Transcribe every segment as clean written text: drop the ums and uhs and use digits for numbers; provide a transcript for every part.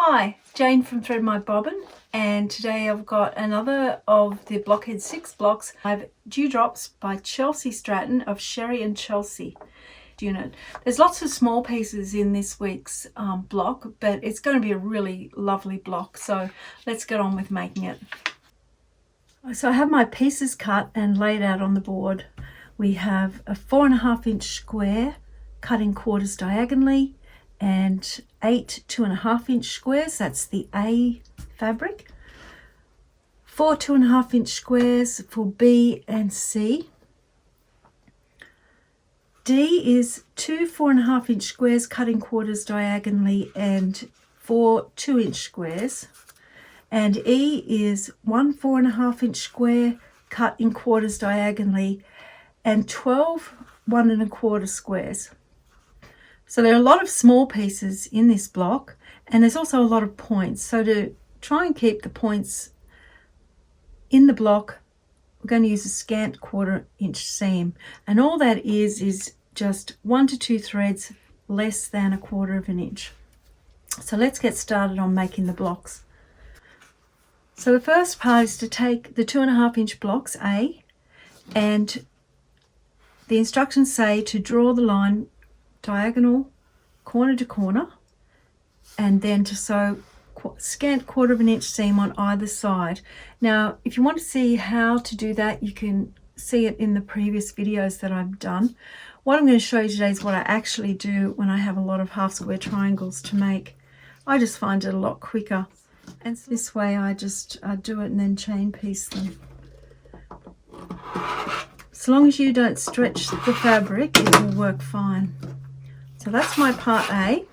Hi, Jane from Thread My Bobbin, and today I've got another of the Blockhead 6 blocks. I have Dewdrops by Chelsea Stratton of Sherry and Chelsea unit. There's lots of small pieces in this week's block, but it's going to be a really lovely block, so let's get on with making it. So I have my pieces cut and laid out on the board. We have a 4.5 inch square cut in quarters diagonally, and 8 2.5 inch squares, that's the A fabric, 4 2.5 inch squares for B and C. D is 2 4.5 inch squares cut in quarters diagonally and 4 2 inch squares. And E is 1 4.5 inch square cut in quarters diagonally and 12 1 1/4 squares. So there are a lot of small pieces in this block, and there's also a lot of points. So to try and keep the points in the block, we're going to use a scant 1/4 inch seam, and all that is just 1 to 2 threads less than 1/4 inch. So let's get started on making the blocks. So the first part is to take the 2.5 inch blocks A, and the instructions say to draw the line diagonal corner to corner, and then to sew scant 1/4 inch seam on either side. Now if you want to see how to do that, you can see it in the previous videos that I've done. What I'm going to show you today is what I actually do when I have a lot of half square triangles to make. I just find it a lot quicker, and so this way I just do it and then chain piece them. So long as you don't stretch the fabric, it will work fine. So that's my part A.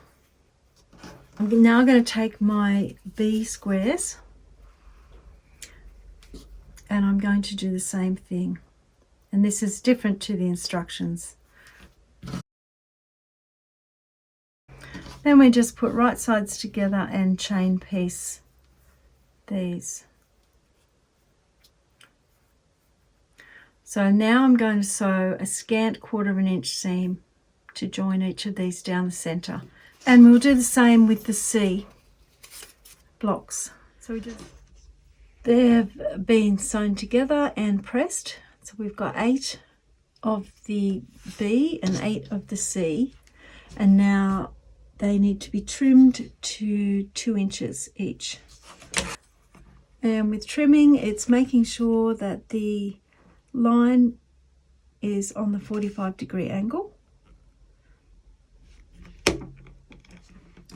I'm now going to take my B squares and I'm going to do the same thing. And this is different to the instructions. Then we just put right sides together and chain piece these. So now I'm going to sew a scant 1/4 inch seam to join each of these down the center, and we'll do the same with the C blocks. So they've been sewn together and pressed, so we've got 8 of the B and 8 of the C, and now they need to be trimmed to 2 inches each. And with trimming, it's making sure that the line is on the 45-degree angle.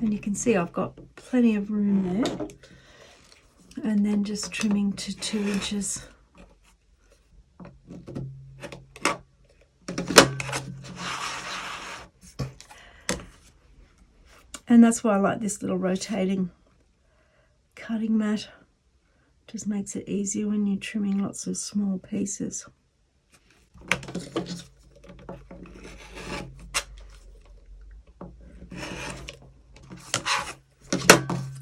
And you can see I've got plenty of room there. And then just trimming to 2 inches. And that's why I like this little rotating cutting mat. Just makes it easier when you're trimming lots of small pieces.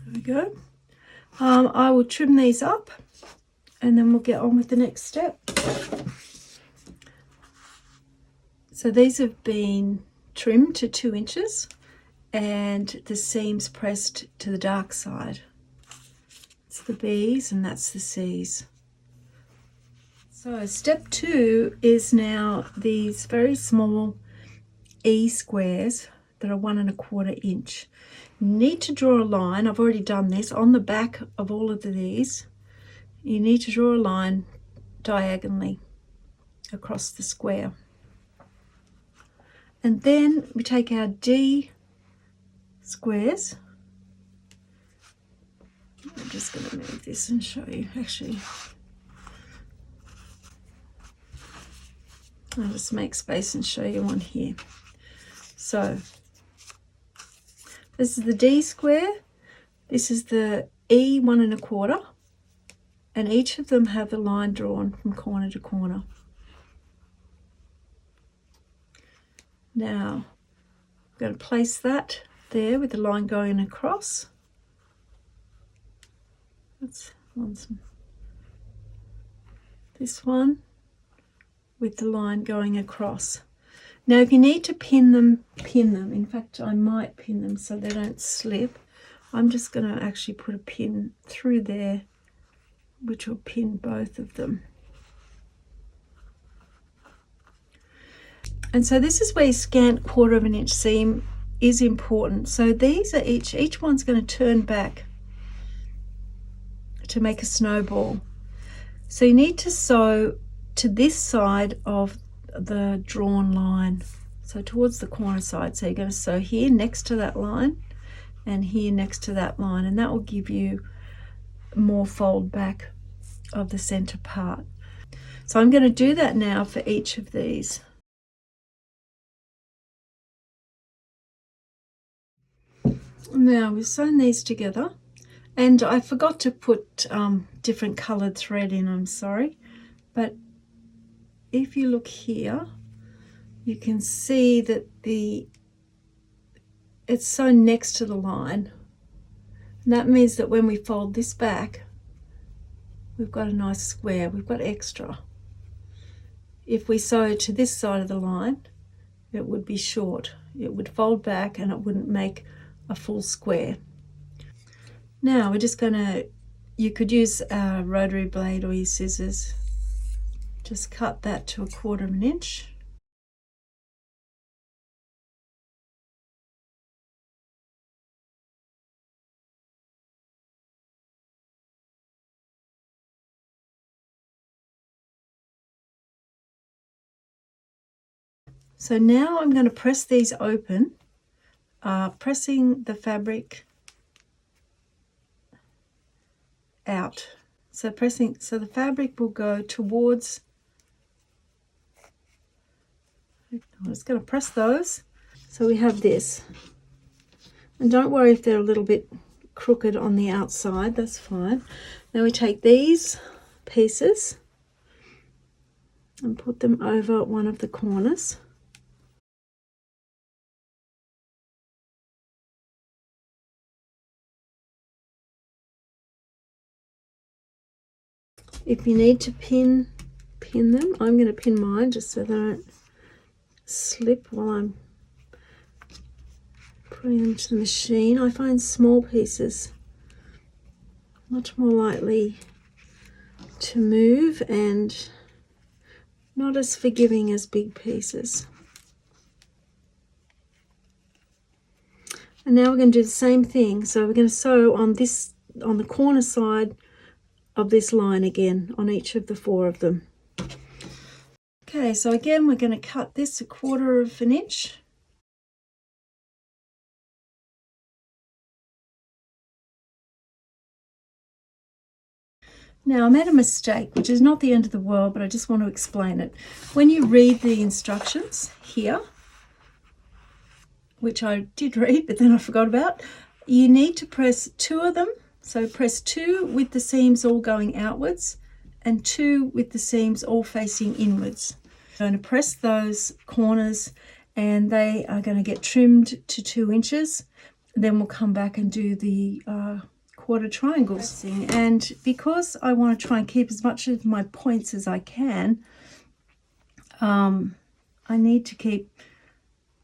There we go. I will trim these up and then we'll get on with the next step. So these have been trimmed to 2 inches and the seams pressed to the dark side. It's the B's and that's the C's. So step 2 is now these very small E squares that are 1 1/4 inch. You need to draw a line. I've already done this on the back of all of these. You need to draw a line diagonally across the square. And then we take our D squares. I'm just going to move this and show you. Actually, I'll just make space and show you one here. So this is the D square, this is the E 1 1/4, and each of them have the line drawn from corner to corner. Now I'm going to place that there with the line going across. That's this one with the line going across. Now if you need to pin them. In fact, I might pin them so they don't slip. I'm just going to actually put a pin through there, which will pin both of them. And so this is where your scant 1/4 of an inch seam is important. So these are each one's going to turn back to make a snowball. So you need to sew to this side of the drawn line, so towards the corner side. So you're going to sew here next to that line and here next to that line, and that will give you more fold back of the center part. So I'm going to do that now for each of these. Now we've sewn these together, and I forgot to put different colored thread in, I'm sorry, but if you look here you can see that it's sewn next to the line, and that means that when we fold this back we've got a nice square, we've got extra. If we sew to this side of the line it would be short, it would fold back and it wouldn't make a full square. Now we're just going to, you could use a rotary blade or your scissors, just cut that to 1/4 of an inch. So now I'm going to press these open, pressing the fabric out. So the fabric will go towards, I'm just going to press those. So we have this, and don't worry if they're a little bit crooked on the outside, that's fine. Now we take these pieces and put them over one of the corners. If you need to pin them, I'm going to pin mine just so they don't slip while I'm putting them to the machine. I find small pieces much more likely to move and not as forgiving as big pieces. And now we're going to do the same thing. So we're going to sew on the corner side of this line again on each of the 4 of them. Okay, so again we're going to cut this 1/4 of an inch. Now I made a mistake, which is not the end of the world, but I just want to explain it. When you read the instructions here, which I did read but then I forgot about, you need to press 2 of them. So press 2 with the seams all going outwards and 2 with the seams all facing inwards. I'm going to press those corners and they are going to get trimmed to 2 inches. Then we'll come back and do the 1/4 triangles. And because I want to try and keep as much of my points as I can, I need to keep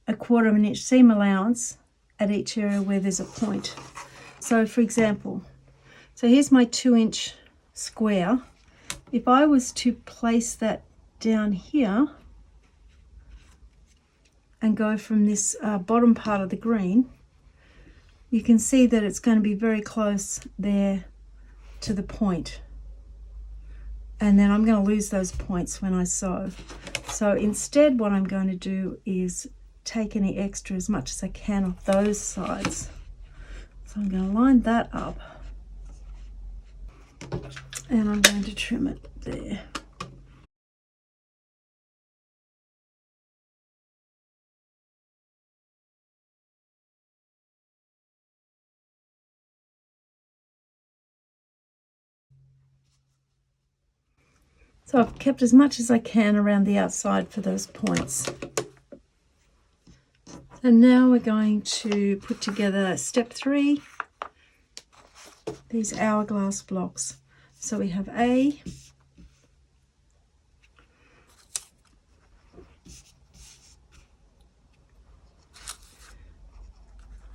1/4 of an inch seam allowance at each area where there's a point. So for example, so here's my 2-inch square. If I was to place that down here and go from this bottom part of the green, you can see that it's going to be very close there to the point. And then I'm going to lose those points when I sew. So instead what I'm going to do is take any extra as much as I can off those sides. So I'm going to line that up and I'm going to trim it there. So I've kept as much as I can around the outside for those points. And now we're going to put together step 3, these hourglass blocks. So we have A,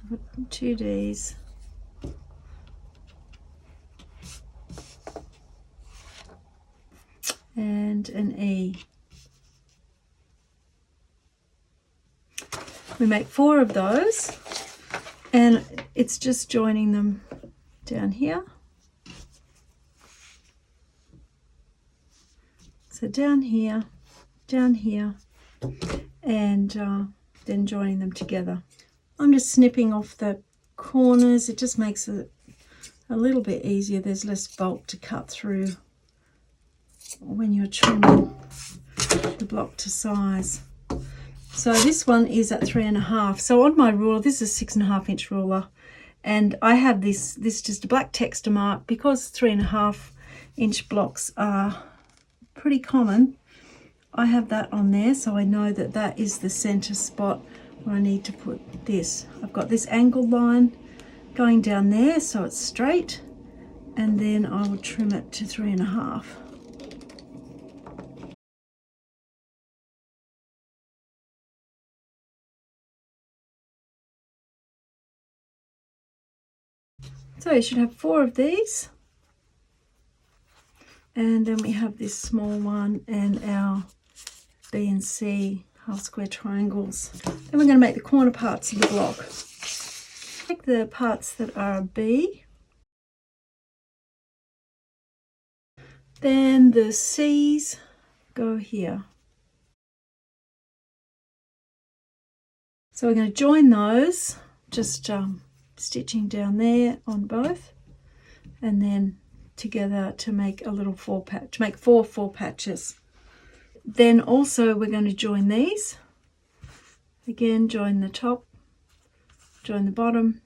put 2 Ds, and an E. We make 4 of those, and it's just joining them down here. So down here, and then joining them together. I'm just snipping off the corners. It just makes it a little bit easier. There's less bulk to cut through when you're trimming the block to size. So this one is at 3.5. So on my ruler, this is a 6.5 inch ruler, and I have this just a black texture mark because 3.5 inch blocks are pretty common. I have that on there, so I know that that is the center spot where I need to put this. I've got this angled line going down there so it's straight, and then I will trim it to 3.5. So you should have 4 of these, and then we have this small one and our B and C half square triangles. Then we're going to make the corner parts of the block. Take the parts that are a B, then the C's go here. So we're going to join those, just stitching down there on both, and then together to make a little 4 patch, make 4 patches. Then also we're going to join these. Again, join the top, join the bottom,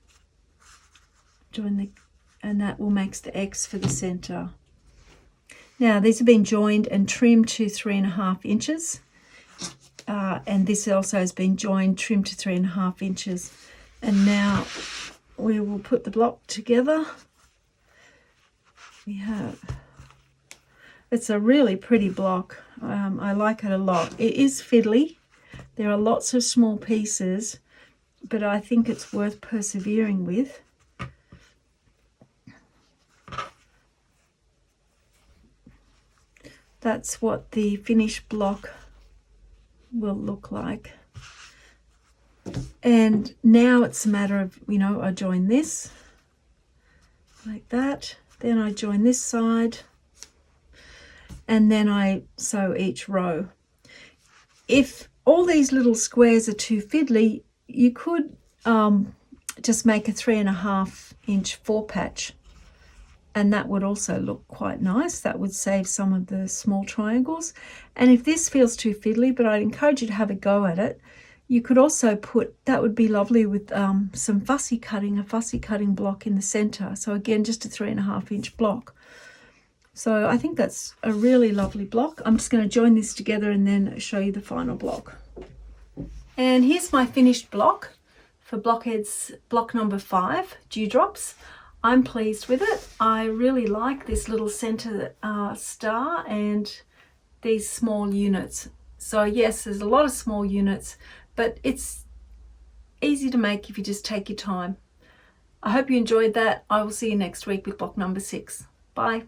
and that will make the X for the center. Now these have been joined and trimmed to 3.5 inches, and this also has been joined, trimmed to 3.5 inches. And now we will put the block together. It's a really pretty block. I like it a lot. It is fiddly. There are lots of small pieces, but I think it's worth persevering with. That's what the finished block will look like. And now it's a matter of, I join this like that, then I join this side, and then I sew each row. If all these little squares are too fiddly, you could just make a 3.5 inch 4 patch, and that would also look quite nice. That would save some of the small triangles. And if this feels too fiddly, but I'd encourage you to have a go at it, you could also put, that would be lovely with some fussy cutting, a fussy cutting block in the center. So again, just a 3.5 inch block. So I think that's a really lovely block. I'm just going to join this together and then show you the final block. And here's my finished block for Blockheads, block number 5, Dewdrops. I'm pleased with it. I really like this little center star and these small units. So yes, there's a lot of small units, but it's easy to make if you just take your time. I hope you enjoyed that. I will see you next week with block number 6. Bye.